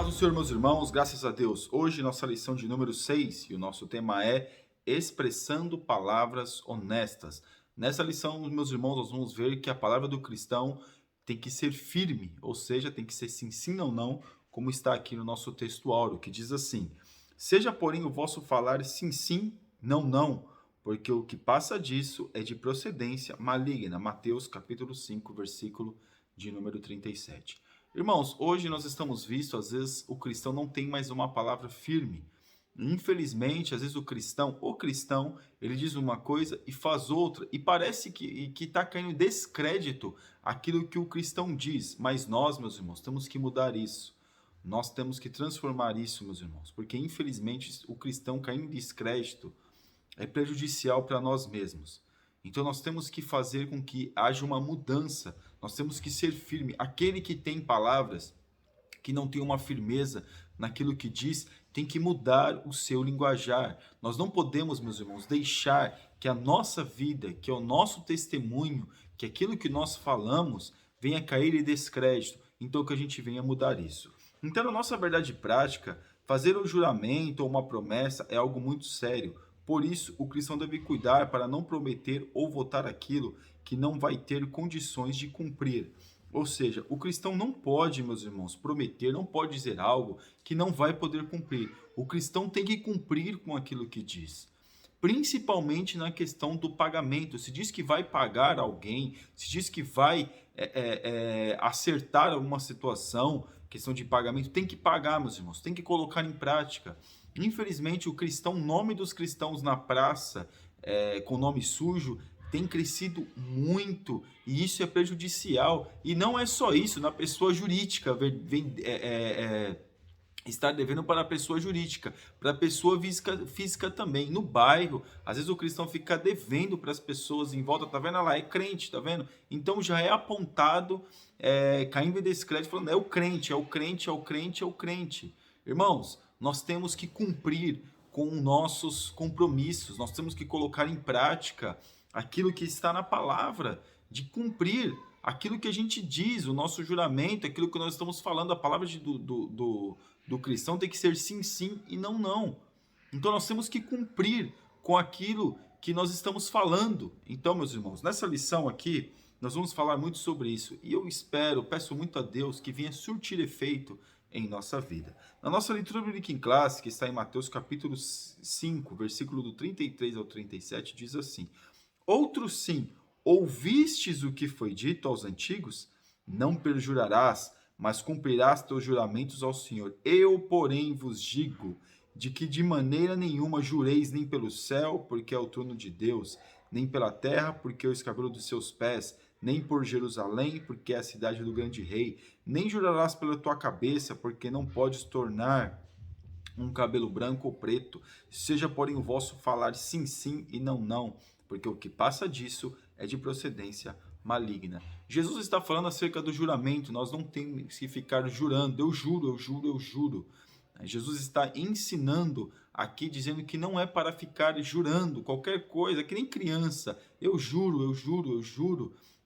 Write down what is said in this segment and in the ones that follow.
Paz do Senhor, meus irmãos, graças a Deus. Hoje, nossa lição de número 6 e o nosso tema é expressando palavras honestas. Nessa lição, meus irmãos, nós vamos ver que a palavra do cristão tem que ser firme, ou seja, tem que ser sim ou não, como está aqui no nosso texto áureo, que diz assim: seja, porém, o vosso falar sim, não, porque o que passa disso é de procedência maligna. Mateus capítulo 5, versículo de número 37. Irmãos, hoje nós estamos visto, às vezes o cristão não tem mais uma palavra firme. Infelizmente, às vezes o cristão, ele diz uma coisa e faz outra, e parece que está caindo em descrédito aquilo que o cristão diz. Mas nós, meus irmãos, temos que mudar isso. Nós temos que transformar isso, meus irmãos, porque infelizmente o cristão caindo em descrédito é prejudicial para nós mesmos. Então nós temos que fazer com que haja uma mudança. Nós temos que ser firme. Aquele que tem palavras, que não tem uma firmeza naquilo que diz, tem que mudar o seu linguajar. Nós não podemos, meus irmãos, deixar que a nossa vida, que é o nosso testemunho, que aquilo que nós falamos, venha cair em descrédito. Então que a gente venha mudar isso. Então, na nossa verdade prática, fazer um juramento ou uma promessa é algo muito sério. Por isso, o cristão deve cuidar para não prometer ou votar aquilo que não vai ter condições de cumprir. Ou seja, o cristão não pode, meus irmãos, prometer, não pode dizer algo que não vai poder cumprir. O cristão tem que cumprir com aquilo que diz. Principalmente na questão do pagamento. Se diz que vai pagar alguém, se diz que vai acertar alguma situação, questão de pagamento, tem que pagar, meus irmãos, tem que colocar em prática. Infelizmente, o nome dos cristãos na praça, com nome sujo, tem crescido muito e isso é prejudicial. E não é só isso, na pessoa jurídica, estar devendo para a pessoa jurídica, para a pessoa física também. No bairro, às vezes o cristão fica devendo para as pessoas em volta, tá vendo? Lá é crente, tá vendo? Então já é apontado, caindo em descrédito, falando, é o crente, é o crente, é o crente, é o crente. Irmãos, nós temos que cumprir com nossos compromissos, nós temos que colocar em prática aquilo que está na palavra, de cumprir aquilo que a gente diz, o nosso juramento, aquilo que nós estamos falando, a palavra do cristão tem que ser sim e não. Então nós temos que cumprir com aquilo que nós estamos falando. Então, meus irmãos, nessa lição aqui, nós vamos falar muito sobre isso. E eu peço muito a Deus que venha surtir efeito em nossa vida. Na nossa leitura bíblica em classe, que está em Mateus capítulo 5, versículo do 33 ao 37, diz assim: outro sim, ouvistes o que foi dito aos antigos? Não perjurarás, mas cumprirás teus juramentos ao Senhor. Eu, porém, vos digo de que de maneira nenhuma jureis nem pelo céu, porque é o trono de Deus, nem pela terra, porque é o escabelo dos seus pés, nem por Jerusalém, porque é a cidade do grande rei, nem jurarás pela tua cabeça, porque não podes tornar um cabelo branco ou preto. Seja, porém, o vosso falar sim e não, porque o que passa disso é de procedência maligna. Jesus está falando acerca do juramento. Nós não temos que ficar jurando, eu juro. Jesus está ensinando aqui, dizendo que não é para ficar jurando qualquer coisa, que nem criança, eu juro.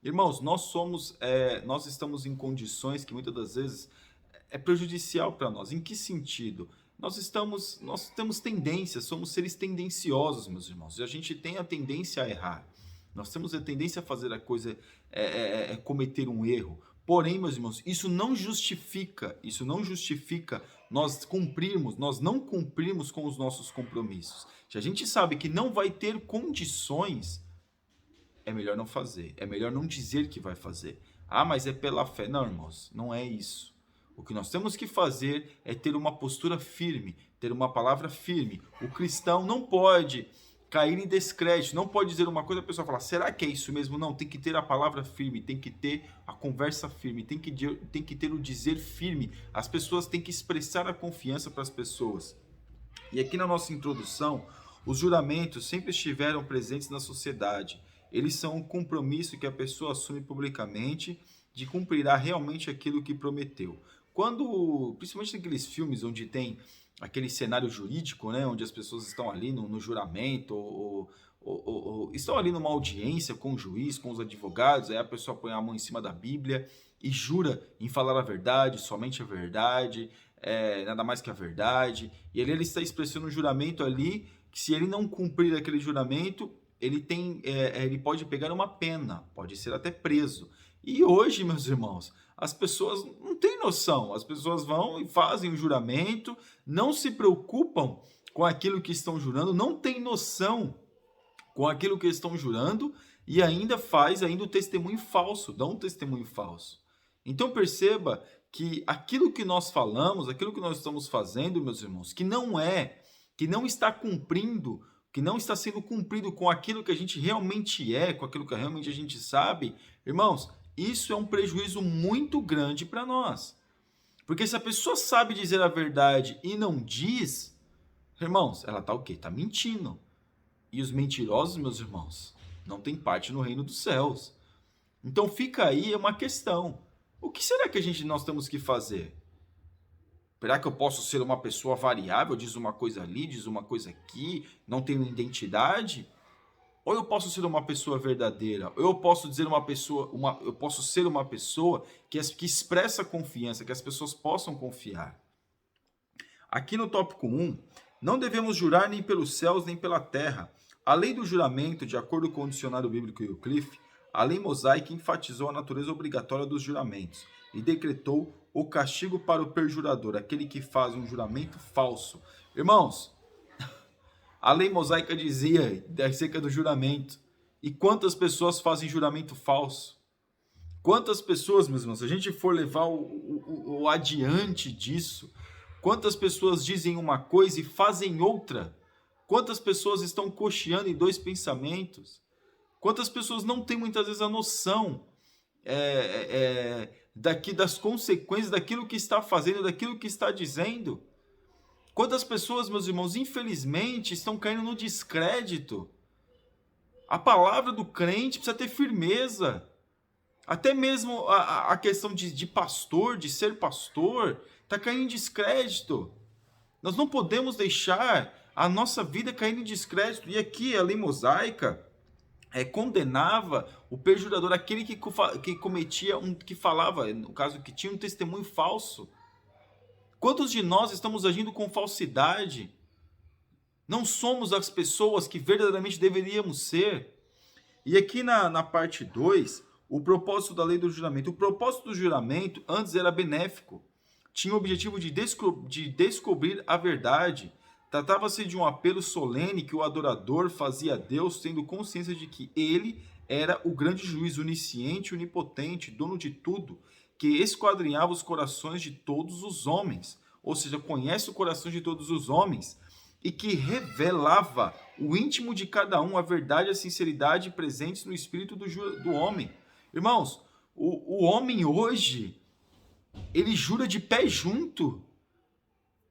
Irmãos, nós estamos em condições que muitas das vezes é prejudicial para nós. Em que sentido? Nós temos tendências, somos seres tendenciosos, meus irmãos, e a gente tem a tendência a errar. Nós temos a tendência a fazer a coisa, cometer um erro. Porém, meus irmãos, isso não justifica nós não cumprirmos com os nossos compromissos. Se a gente sabe que não vai ter condições, é melhor não fazer, é melhor não dizer que vai fazer. Ah, mas é pela fé. Não, irmãos, não é isso. O que nós temos que fazer é ter uma postura firme, ter uma palavra firme. O cristão não pode cair em descrédito, não pode dizer uma coisa e a pessoa falar, será que é isso mesmo? Não, tem que ter a palavra firme, tem que ter a conversa firme, tem que ter o dizer firme. As pessoas têm que expressar a confiança para as pessoas. E aqui na nossa introdução, os juramentos sempre estiveram presentes na sociedade. Eles são um compromisso que a pessoa assume publicamente de cumprirá realmente aquilo que prometeu. Principalmente naqueles filmes onde tem aquele cenário jurídico, né, onde as pessoas estão ali no juramento, ou estão ali numa audiência com o juiz, com os advogados, aí a pessoa põe a mão em cima da Bíblia e jura em falar a verdade, somente a verdade, nada mais que a verdade. E ele está expressando um juramento ali, que se ele não cumprir aquele juramento, ele pode pegar uma pena, pode ser até preso. E hoje, meus irmãos, as pessoas não têm noção. As pessoas vão e fazem o juramento, não se preocupam com aquilo que estão jurando, não têm noção com aquilo que estão jurando e ainda faz o testemunho falso, dá um testemunho falso. Então perceba que aquilo que nós falamos, aquilo que nós estamos fazendo, meus irmãos, que não está cumprindo, que não está sendo cumprido com aquilo que a gente realmente é, com aquilo que realmente a gente sabe, irmãos, isso é um prejuízo muito grande para nós. Porque se a pessoa sabe dizer a verdade e não diz, irmãos, ela está o quê? Está mentindo. E os mentirosos, meus irmãos, não têm parte no reino dos céus. Então fica aí uma questão. O que será que nós temos que fazer? Será que eu posso ser uma pessoa variável? Diz uma coisa ali, diz uma coisa aqui, não tenho identidade? Ou eu posso ser uma pessoa verdadeira? Ou eu posso dizer eu posso ser uma pessoa que expressa confiança, que as pessoas possam confiar. Aqui no tópico 1, não devemos jurar nem pelos céus nem pela terra. A lei do juramento, de acordo com o dicionário bíblico Wycliffe, a lei mosaica enfatizou a natureza obrigatória dos juramentos e decretou o castigo para o perjurador, aquele que faz um juramento falso. Irmãos, a lei mosaica dizia acerca do juramento. E quantas pessoas fazem juramento falso? Quantas pessoas, meus irmãos, se a gente for levar o adiante disso, quantas pessoas dizem uma coisa e fazem outra? Quantas pessoas estão cocheando em dois pensamentos? Quantas pessoas não têm muitas vezes a noção das consequências daquilo que está fazendo, daquilo que está dizendo? Quantas pessoas, meus irmãos, infelizmente estão caindo no descrédito? A palavra do crente precisa ter firmeza. Até mesmo a questão de pastor, de ser pastor, está caindo em descrédito. Nós não podemos deixar a nossa vida cair em descrédito. E aqui a lei mosaica condenava o perjurador, aquele que cometia, que falava, no caso, que tinha um testemunho falso. Quantos de nós estamos agindo com falsidade? Não somos as pessoas que verdadeiramente deveríamos ser. E aqui na parte 2, o propósito da lei do juramento. O propósito do juramento antes era benéfico. Tinha o objetivo de descobrir a verdade. Tratava-se de um apelo solene que o adorador fazia a Deus, tendo consciência de que ele era o grande juiz, onisciente, onipotente, dono de tudo, que esquadrinhava os corações de todos os homens, ou seja, conhece o coração de todos os homens, e que revelava o íntimo de cada um, a verdade e a sinceridade presentes no espírito do homem. Irmãos, o homem hoje, ele jura de pé junto,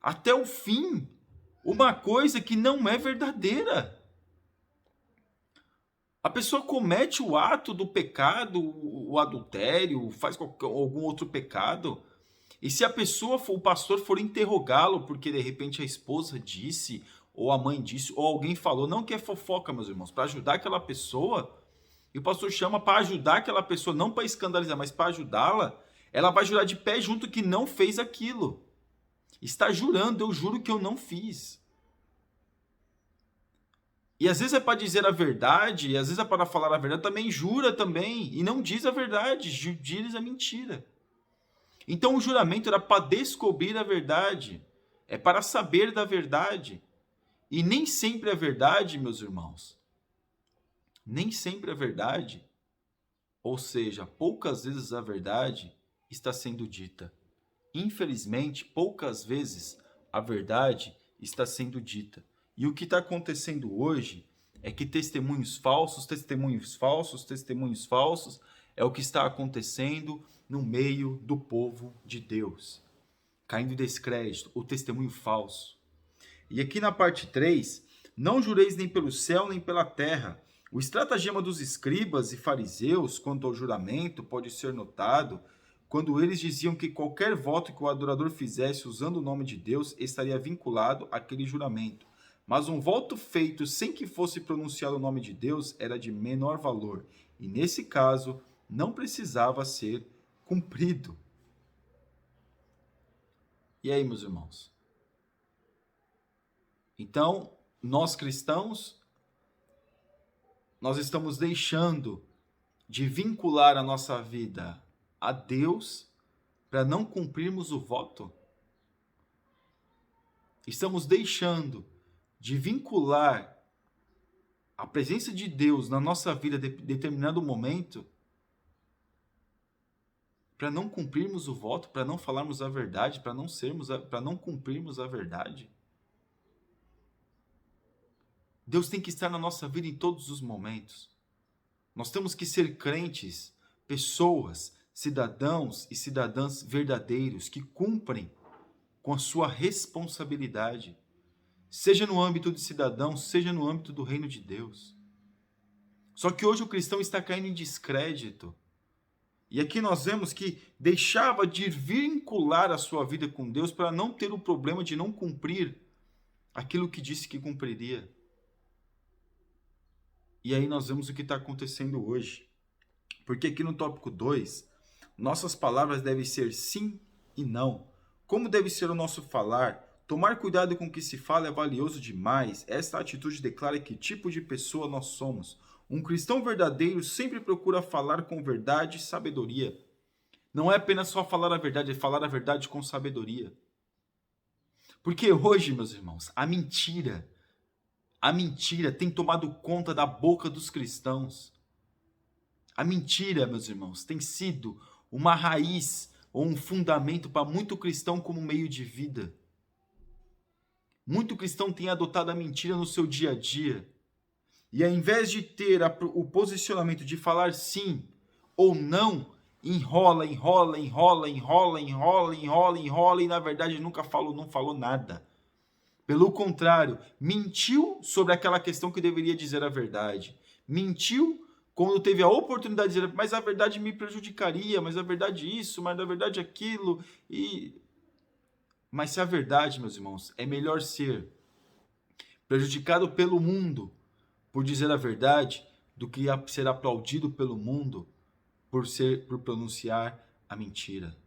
até o fim, uma coisa que não é verdadeira. A pessoa comete o ato do pecado, o adultério, faz algum outro pecado, e se o pastor for interrogá-lo, porque de repente a esposa disse, ou a mãe disse, ou alguém falou, não que é fofoca, meus irmãos, para ajudar aquela pessoa, e o pastor chama para ajudar aquela pessoa, não para escandalizar, mas para ajudá-la, ela vai jurar de pé junto que não fez aquilo. Está jurando, eu juro que eu não fiz. E às vezes é para dizer a verdade, e às vezes é para falar a verdade, também jura também, e não diz a verdade, diz a mentira. Então o juramento era para descobrir a verdade, é para saber da verdade. E nem sempre a verdade, meus irmãos, nem sempre a verdade, ou seja, poucas vezes a verdade está sendo dita. Infelizmente, poucas vezes a verdade está sendo dita. E o que está acontecendo hoje é que testemunhos falsos é o que está acontecendo no meio do povo de Deus. Caindo em descrédito, o testemunho falso. E aqui na parte 3, não jureis nem pelo céu nem pela terra. O estratagema dos escribas e fariseus quanto ao juramento pode ser notado quando eles diziam que qualquer voto que o adorador fizesse usando o nome de Deus estaria vinculado àquele juramento. Mas um voto feito sem que fosse pronunciado o nome de Deus era de menor valor, e nesse caso não precisava ser cumprido. E aí, meus irmãos? Então, nós cristãos, nós estamos deixando de vincular a nossa vida a Deus para não cumprirmos o voto? Estamos deixando de vincular a presença de Deus na nossa vida em determinado momento para não cumprirmos o voto, para não falarmos a verdade, para não cumprirmos a verdade? Deus tem que estar na nossa vida em todos os momentos. Nós temos que ser crentes, pessoas, cidadãos e cidadãs verdadeiros que cumprem com a sua responsabilidade, seja no âmbito de cidadão, seja no âmbito do reino de Deus. Só que hoje o cristão está caindo em descrédito. E aqui nós vemos que deixava de vincular a sua vida com Deus para não ter o problema de não cumprir aquilo que disse que cumpriria. E aí nós vemos o que está acontecendo hoje. Porque aqui no tópico 2, nossas palavras devem ser sim e não. Como deve ser o nosso falar? Tomar cuidado com o que se fala é valioso demais. Esta atitude declara que tipo de pessoa nós somos. Um cristão verdadeiro sempre procura falar com verdade e sabedoria. Não é apenas só falar a verdade, é falar a verdade com sabedoria. Porque hoje, meus irmãos, a mentira tem tomado conta da boca dos cristãos. A mentira, meus irmãos, tem sido uma raiz ou um fundamento para muito cristão como meio de vida. Muito cristão tem adotado a mentira no seu dia a dia. E ao invés de ter o posicionamento de falar sim ou não, enrola e na verdade não falou nada. Pelo contrário, mentiu sobre aquela questão que deveria dizer a verdade. Mentiu quando teve a oportunidade de dizer, mas a verdade me prejudicaria, mas a verdade isso, mas a verdade aquilo. Mas se a verdade, meus irmãos, é melhor ser prejudicado pelo mundo por dizer a verdade do que ser aplaudido pelo mundo por pronunciar a mentira.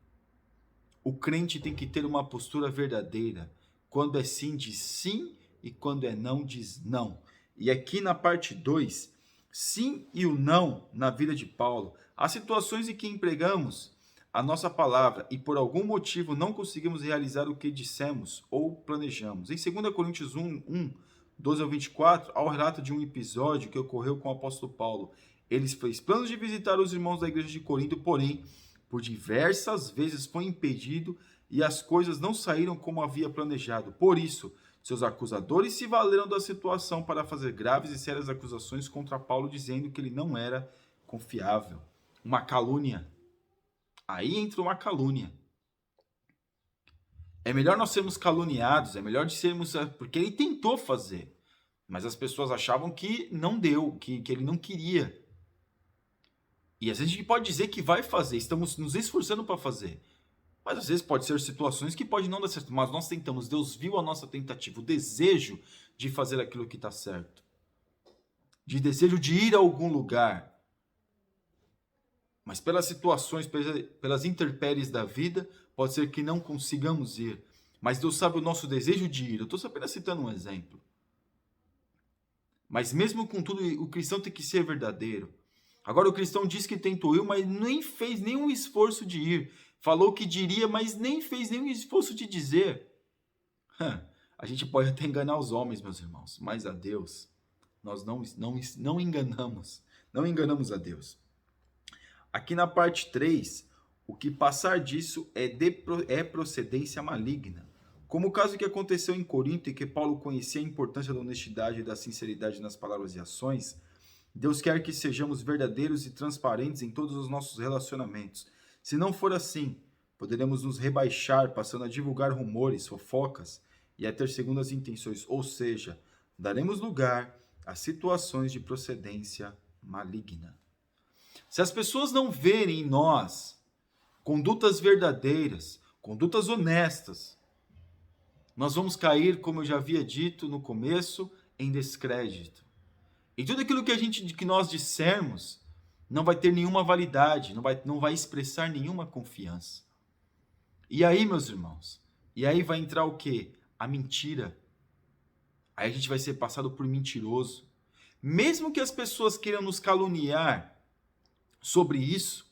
O crente tem que ter uma postura verdadeira. Quando é sim, diz sim, e quando é não, diz não. E aqui na parte 2, sim e o não na vida de Paulo. Há situações em que empregamos a nossa palavra e por algum motivo não conseguimos realizar o que dissemos ou planejamos. Em 2 Coríntios 1, 12 ao 24, há o relato de um episódio que ocorreu com o apóstolo Paulo. Ele fez planos de visitar os irmãos da igreja de Corinto, porém, por diversas vezes foi impedido e as coisas não saíram como havia planejado. Por isso, seus acusadores se valeram da situação para fazer graves e sérias acusações contra Paulo, dizendo que ele não era confiável. Uma calúnia. Aí entra uma calúnia. É melhor nós sermos caluniados, é melhor de sermos... Porque ele tentou fazer, mas as pessoas achavam que não deu, que ele não queria. E às vezes a gente pode dizer que vai fazer, estamos nos esforçando para fazer. Mas às vezes pode ser situações que pode não dar certo, mas nós tentamos, Deus viu a nossa tentativa, o desejo de fazer aquilo que está certo. De desejo de ir a algum lugar. Mas pelas situações, pelas intempéries da vida, pode ser que não consigamos ir. Mas Deus sabe o nosso desejo de ir. Eu estou apenas citando um exemplo. Mas mesmo com tudo, o cristão tem que ser verdadeiro. Agora o cristão diz que tentou ir, mas nem fez nenhum esforço de ir. Falou que diria, mas nem fez nenhum esforço de dizer. A gente pode até enganar os homens, meus irmãos, mas a Deus nós não enganamos. Não enganamos a Deus. Aqui na parte 3, o que passar disso é procedência maligna. Como o caso que aconteceu em Corinto, em que Paulo conhecia a importância da honestidade e da sinceridade nas palavras e ações, Deus quer que sejamos verdadeiros e transparentes em todos os nossos relacionamentos. Se não for assim, poderemos nos rebaixar, passando a divulgar rumores, fofocas e a ter segundas intenções, ou seja, daremos lugar a situações de procedência maligna. Se as pessoas não verem em nós condutas verdadeiras, condutas honestas, nós vamos cair, como eu já havia dito no começo, em descrédito. E tudo aquilo que nós dissermos não vai ter nenhuma validade, não vai expressar nenhuma confiança. E aí, meus irmãos, E aí vai entrar o quê? A mentira. Aí a gente vai ser passado por mentiroso. Mesmo que as pessoas queiram nos caluniar sobre isso,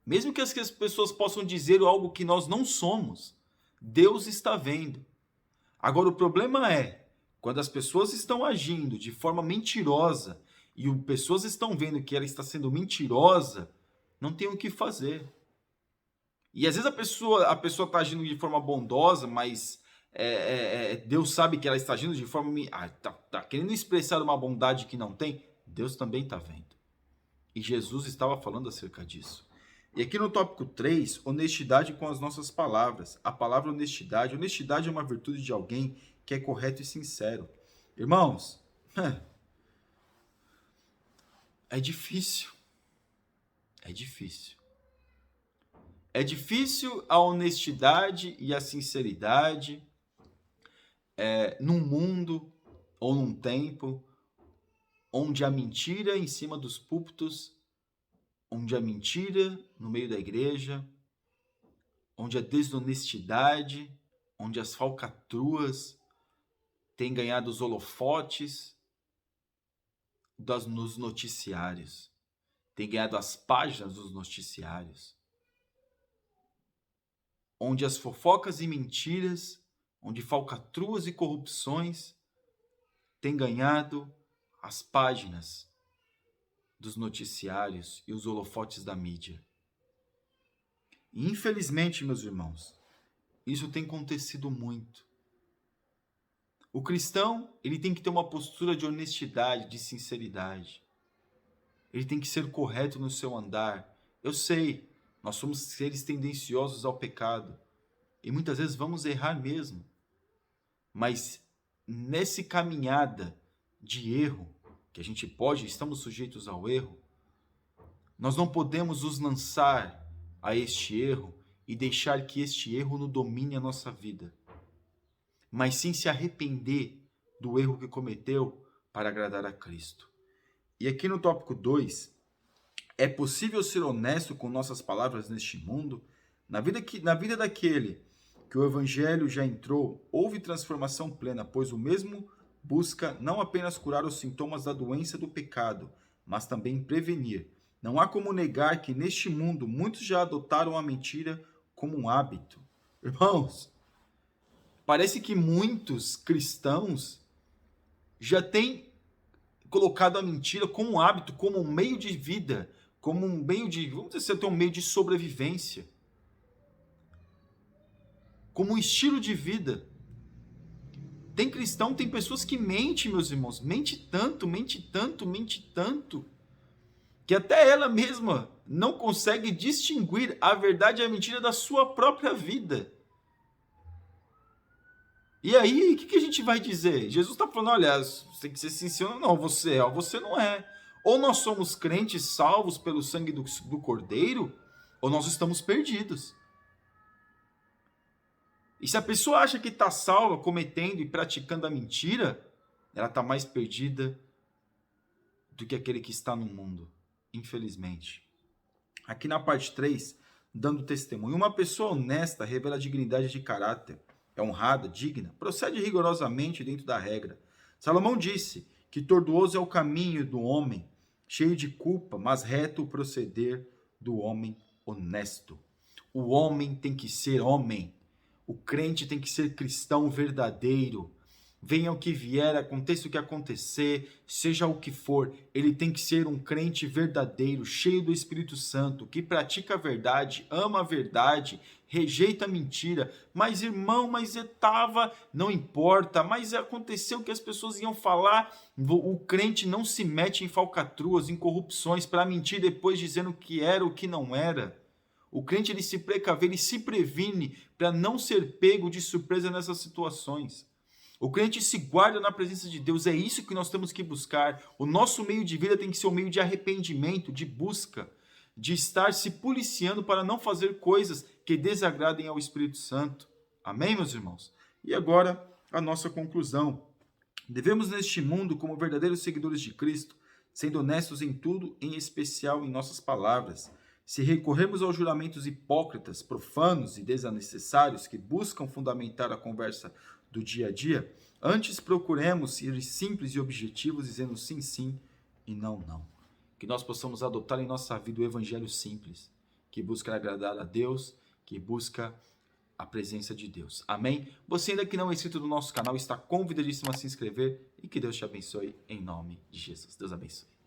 mesmo que as pessoas possam dizer algo que nós não somos, Deus está vendo. Agora, o problema é, quando as pessoas estão agindo de forma mentirosa e pessoas estão vendo que ela está sendo mentirosa, não tem o que fazer. E às vezes a pessoa está agindo de forma bondosa, mas Deus sabe que ela está agindo de forma... tá querendo expressar uma bondade que não tem. Deus também está vendo. E Jesus estava falando acerca disso. E aqui no tópico 3, honestidade com as nossas palavras. A palavra honestidade. Honestidade é uma virtude de alguém que é correto e sincero. Irmãos, é difícil. É difícil. É difícil a honestidade e a sinceridade num mundo ou num tempo onde a mentira em cima dos púlpitos, onde a mentira no meio da igreja, onde a desonestidade, onde as falcatruas têm ganhado os holofotes nos noticiários, têm ganhado as páginas dos noticiários, onde as fofocas e mentiras, onde falcatruas e corrupções têm ganhado as páginas dos noticiários e os holofotes da mídia. E, infelizmente, meus irmãos, isso tem acontecido muito. O cristão, ele tem que ter uma postura de honestidade, de sinceridade. Ele tem que ser correto no seu andar. Eu sei, nós somos seres tendenciosos ao pecado. E muitas vezes vamos errar mesmo. Mas nessa caminhada de erro, que a gente estamos sujeitos ao erro, nós não podemos nos lançar a este erro e deixar que este erro nos domine a nossa vida, mas sim se arrepender do erro que cometeu para agradar a Cristo. E aqui no tópico 2, é possível ser honesto com nossas palavras neste mundo? Na vida daquele que o evangelho já entrou, houve transformação plena, pois o mesmo busca não apenas curar os sintomas da doença do pecado, mas também prevenir. Não há como negar que neste mundo muitos já adotaram a mentira como um hábito. Irmãos, parece que muitos cristãos já têm colocado a mentira como um hábito, como um meio de vida, como um meio de, vamos dizer assim, um meio de sobrevivência, como um estilo de vida. Tem cristão, tem pessoas que mentem, meus irmãos, mente tanto, que até ela mesma não consegue distinguir a verdade e a mentira da sua própria vida. E aí, o que a gente vai dizer? Jesus está falando, olha, você tem que ser sincero, não, você é ou você não é. Ou nós somos crentes salvos pelo sangue do Cordeiro, ou nós estamos perdidos. E se a pessoa acha que está salva cometendo e praticando a mentira, ela está mais perdida do que aquele que está no mundo, infelizmente. Aqui na parte 3, dando testemunho. Uma pessoa honesta revela dignidade de caráter, é honrada, digna, procede rigorosamente dentro da regra. Salomão disse que tortuoso é o caminho do homem, cheio de culpa, mas reto o proceder do homem honesto. O homem tem que ser homem. O crente tem que ser cristão verdadeiro. Venha o que vier, aconteça o que acontecer, seja o que for, ele tem que ser um crente verdadeiro, cheio do Espírito Santo, que pratica a verdade, ama a verdade, rejeita a mentira. Mas irmão, não importa, mas aconteceu que as pessoas iam falar, o crente não se mete em falcatruas, em corrupções, para mentir depois dizendo que era o que não era. O crente ele se precave, ele se previne para não ser pego de surpresa nessas situações. O crente se guarda na presença de Deus, é isso que nós temos que buscar. O nosso meio de vida tem que ser um meio de arrependimento, de busca, de estar se policiando para não fazer coisas que desagradem ao Espírito Santo. Amém, meus irmãos? E agora, a nossa conclusão. Devemos neste mundo, como verdadeiros seguidores de Cristo, sendo honestos em tudo, em especial em nossas palavras, Se recorrermos aos juramentos hipócritas, profanos e desnecessários que buscam fundamentar a conversa do dia a dia, antes procuremos ser simples e objetivos, dizendo sim, sim e não, não. Que nós possamos adotar em nossa vida o evangelho simples, que busca agradar a Deus, que busca a presença de Deus. Amém? Você ainda que não é inscrito no nosso canal, está convidadíssimo a se inscrever e que Deus te abençoe em nome de Jesus. Deus abençoe.